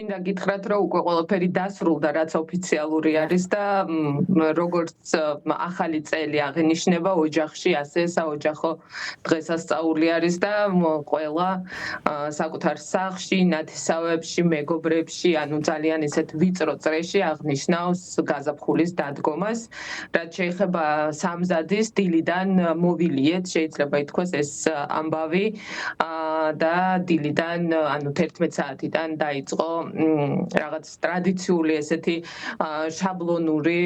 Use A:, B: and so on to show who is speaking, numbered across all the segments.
A: მინდა გითხრათ, რომ უკვე ყველაფერი დასრულდა, რაც ოფიციალური არის და როგორც ახალი წელი აღინიშნება ოჯახში, ასე საოჯახო დღესასწაული არის და ყველა საკუთარ სახლში, ნათესავებში, მეგობრებში, ანუ ძალიან ისეთ ვიწრო წრეში აღნიშნავს გაზაფხულის დადგომას. რაც შეეხება სამზადის დილიდან მოვილიეთ, შეიძლება ითქვას ეს ამბავი და დილიდან, ანუ 11 საათიდან დაიწყო რაღაც ტრადიციული ესეთი შაბლონური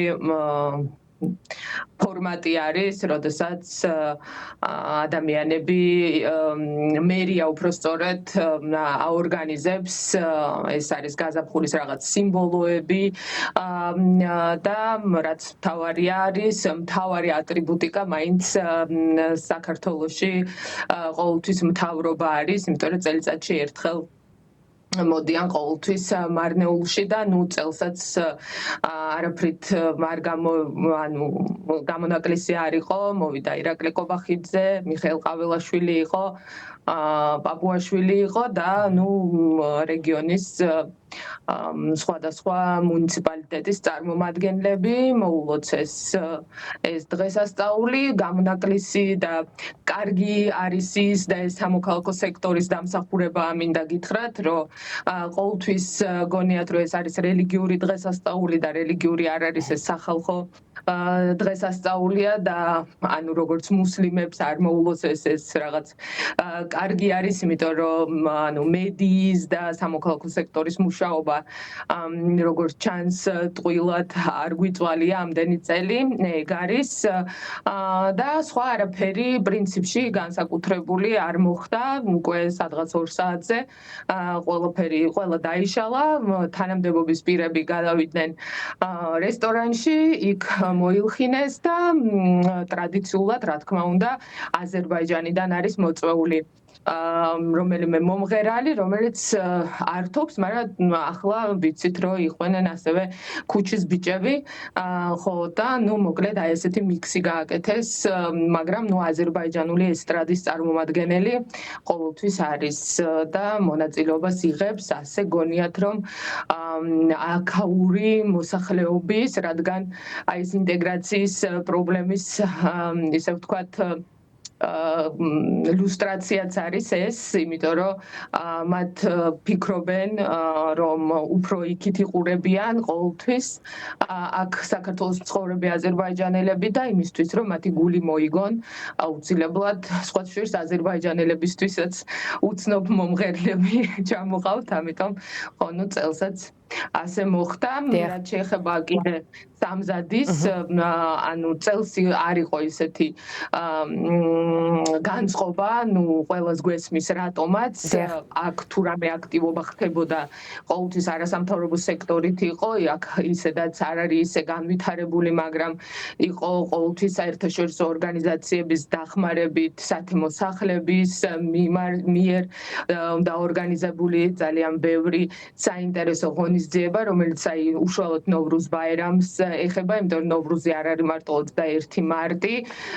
A: ფორმატი არის, როდესაც ადამიანები მერია უпростоრად აორგანიზებს, ეს არის გაზაფხულის რაღაც სიმბოლოები და რაც მთავარი არის, მთავარი ატრიბუტიკა მაინც საქართველოში ყოველთვის მთავრობა არის, იმიტომ რომ წელიწადში ერთხელ მოდიან ყოველთვის მარნეულში და წელსაც არაფრით არ გამონაკლისი არ იყო, მოვიდა ირაკლი კობახიძე, მიხეილ ყაველაშვილი იყო, პაპუაშვილი იყო და რეგიონის სხვადასხვა მუნიციპალიტეტის წარმომადგენლები მოულოცეს ეს დღესასწაული, გამონაკლისი და კარგი არის ის და ეს სამოქალაქო სექტორის დამსახურება მინდა გითხრათ, რომ ყოველთვის გონიათ, რომ ეს არის რელიგიური დღესასწაული და რელიგიური არ არის ეს სახალხო დღესასწაულია და ანუ როგორც მუსლიმებს არ მოულოცეს ეს რაღაც კარგი არის, იმიტომ რომ მედიის და სამოქალაქო სექტორის მუშაობა როგორც ჩანს ტყუილად არ გვიწვალია ამდენი წელი, ეგ არის და სხვა არაფერი პრინციპში განსაკუთრებული არ მოხდა, უკვე სადღაც 2 საათზე ყველა დაიშალა, თანამდებობის პირები გადავიდნენ რესტორანში, იქ მოილხინეს და ტრადიციულად, რა თქმა უნდა, აზერბაიჯანიდან არის მოწვეული რომელიმე მომღერალი, რომელიც ართობს, მაგრამ ახლა ვიცით, რომ იყვნენ ასევე ქუჩის ბიჭები, ხო და მოკლედ აი ესეთი მიქსი გააკეთეს, მაგრამ აზერბაიჯანული ესტრადის წარმომადგენელი ყოველთვის არის და მონაწილეობას იღებს, ასე გონიათ, რომ აქაური მოსახლეობის, რადგან აი ეს ინტეგრაციის პრობლემის, ისე ვთქვათ, ილუსტრაციაც არის ეს, იმიტომ რომ მათ ფიქრობენ, რომ უფრო იქით იყურებიან ყოველთვის აქ საქართველოს მცხოვრები აზერბაიჯანელები და იმისთვის, რომ მათი გული მოიგონ, აუცილებლად სხვა შორის აზერბაიჯანელებისთვისაც უცნობ მომღერლები ჩამოყავთ, ამიტომ წელსაც ასე მოხდა, რაც შეეხება კიდე სამზადის, ანუ წელს არ იყო ისეთი განწყობა, ყველას გვესმის რატომაც, აქ თუ რამე აქტივობა ხდებოდა, ყოველთვის არასამთავრობო სექტორით იყო, აქ ისედაც არ არის ისე განვითარებული, მაგრამ იყო ყოველთვის საერთაშორისო ორგანიზაციების დახმარებით, სათემო სახლების მიერ დაორგანიზებული ძალიან ბევრი საინტერესო ღონისძიება, რომელიც უშუალოდ ნოვრუზ ბაირამს ეხება, იმიტომ რომ ნოვრუზი არ არის მარტო 21 მარტი,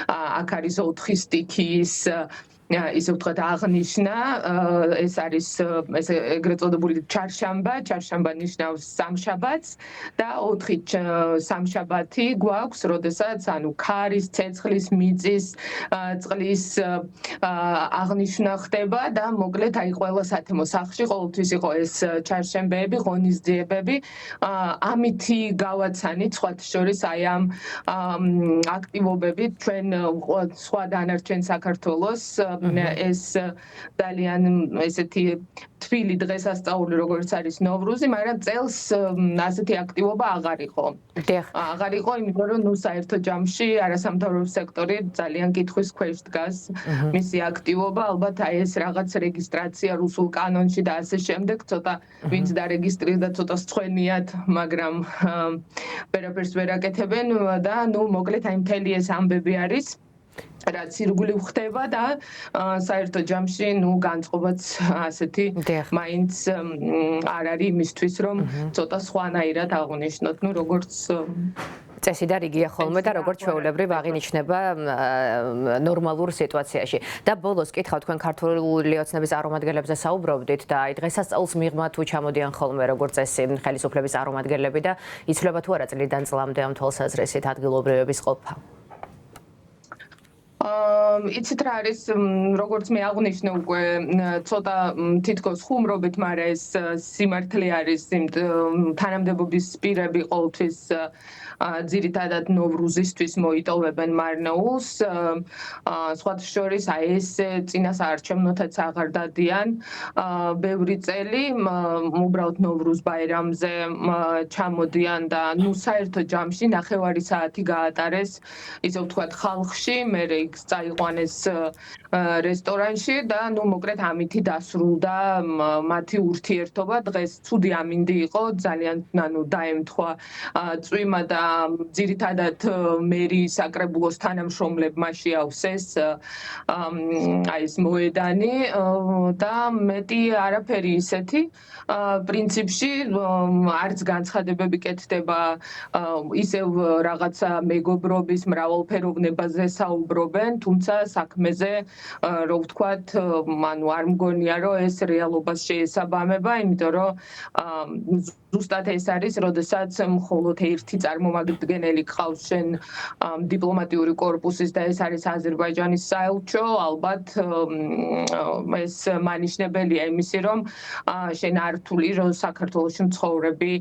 A: აქ არის 4 სტიქიის ისე ვთქვათ აღნიშნა, ეს არის ეგრეთ წოდებული ჩარშამბა ნიშნავს სამშაბათს და 4 სამშაბათი გვაქვს, როდესაც ქარის, ცეცხლის, მიწის, წყლის აღნიშვნა ხდება და მოკლედ ყველა სათემო სახლში ყოველთვის იყო ეს ჩარშემბეები, ღონისძიებები, ამითი გავაცანით სხვათა შორის აი ამ აქტივობებით ჩვენ სხვა დანარჩენ საქართველოს ეს ძალიან ესეთი თბილი დღესასწაული, როგორც არის ნოვრუზი, მაგრამ წელს ასეთი აქტივობა აღარ იყო. აღარ იყო, იმიტომ რომ საერთო ჯამში არასამთავრობო სექტორი ძალიან კითხვის ქვეშ დგას მისი აქტივობა, ალბათ აი ეს რაღაც რეგისტრაცია რუსულ კანონში და ასე შემდეგ, ცოტა ვინც დარეგისტრირდა, ცოტა სწვენიათ, მაგრამ ვერაფერს ვერ აკეთებენ და მოკლედ აი მთელი ეს ამბები არის. რაც ირგვლივ ხდება და საერთო ჯამში განწყობაც ასეთი მაინც არ არის იმისთვის, რომ ცოტა სხვანაირად აღნიშნოთ, როგორც
B: წესი და რიგია ხოლმე და როგორც ჩვეულებრივ აღინიშნება ნორმალურ სიტუაციაში. და ბოლოს კითხავ თქვენ ქართული ოცნების წარმომადგენლებზე საუბრობდით და აი დღესასწაულს მიღმა თუ ჩამოდიან ხოლმე როგორც წესი ხელისუფლების წარმომადგენლები და იცვლება თუ არა წლიდან წლამდე ამ თვალსაზრისით ადგილობრივების ყოფა.
A: იცით რა არის, როგორც მე აღვნიშნე უკვე ცოტა თითქოს ხუმრობით, მაგრამ ეს სიმართლე არის, თანამდებობის პირები ყოველთვის ძირითადად ნოვრუზისთვის მოიტოვებენ მარნეულს. სხვათა შორის აი ეს წინასაარჩევნოთაც აღარ დადიან ბევრი წელი, უბრალოდ ნოვრუზ ბაირამზე ჩამოდიან და ნუ საერთო ჯამში ნახევარი საათი გაატარეს, ისე ვთქვათ, ხალხში, მერე იქ წაიყვანეს რესტორანში და ნუ მოკლედ ამითი დასრულდა მათი ურთიერთობა. დღეს ცუდი ამინდი იყო, ძალიან დაემთხვა წვიმა და ძირითადად მერი საკრებულოს თანამშრომლებმა შეავსეს აი ეს მოედანი და მეტი არაფერი ისეთი. პრინციპში არც განცხადებები კეთდება, ისევ რაღაცა მეგობრობის მრავალფეროვნებაზე საუბრობენ, თუმცა საქმეზე რო ვთქვათ, არ მგონია რომ ეს რეალობას შეესაბამება, იმიტომ რომ ზუსტად ეს არის, როდესაც მხოლოდ ერთი წარმომადგენელი ყავს შენ დიპლომატიური კორპუსის და ეს არის აზერბაიჯანის საელჩო, ალბათ ეს მანიშნებელია იმისი, რომ შენ არ თვლი, რომ საქართველოში მცხოვრები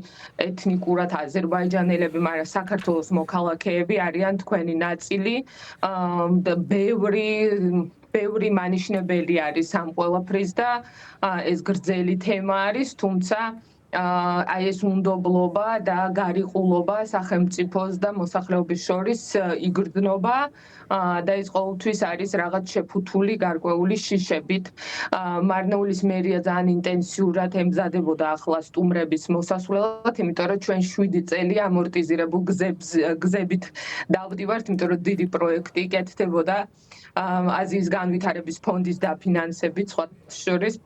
A: ეთნიკურად აზერბაიჯანელები, მაგრამ საქართველოს მოქალაქეები არიან თქვენი ნაწილი. ბევრი მანიშნებელი არის ამ ყველაფრის და ეს გრძელი თემა არის, თუმცა აი ეს უნდობლობა და გარიყულობა სახელმწიფოს და მოსახლეობის შორის იგრძნობა და ეს ყოველთვის არის რაღაც შეფუთული გარკვეული შიშებით. მარნეულის მერია ძალიან ინტენსიურად ემზადებოდა ახლა სტუმრების მოსასვლელად, იმიტომ რომ ჩვენ 7 წელი ამორტიზირებულ გზებით დავდივართ, იმიტომ რომ დიდი პროექტი კეთდებოდა აზიის განვითარების ფონდის დაფინანსებით, სხვათა შორის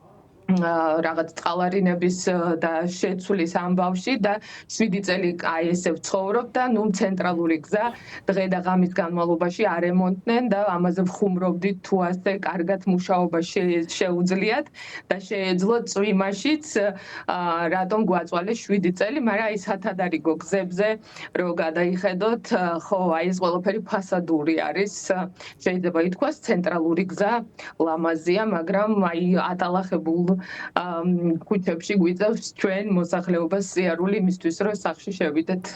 A: რაღაც წყალარინების და შეცვლის ამბავში და 7 წელი აი ესე ვცხოვრობ და ნუ ცენტრალური გზა დღე და ღამის განმავლობაში არემონტნენ და ამაზე ვხუმრობდით თუ ასე კარგად მუშაობა შეუძლიათ და შეეძლო წვიმაშიც რატომ გვაწვალეს 7 წელი, მაგრამ აი სათადარიგო გზებზე რო გადაიხედოთ, ხო, აი ეს ყველაფერი ფასადური არის, შეიძლება ითქვას ცენტრალური გზა ლამაზია, მაგრამ აი ატალახებულ ქუჩებში გვიწევს ჩვენ მოსახლეობას სიარული იმისთვის, რომ სახლში შევიდეთ.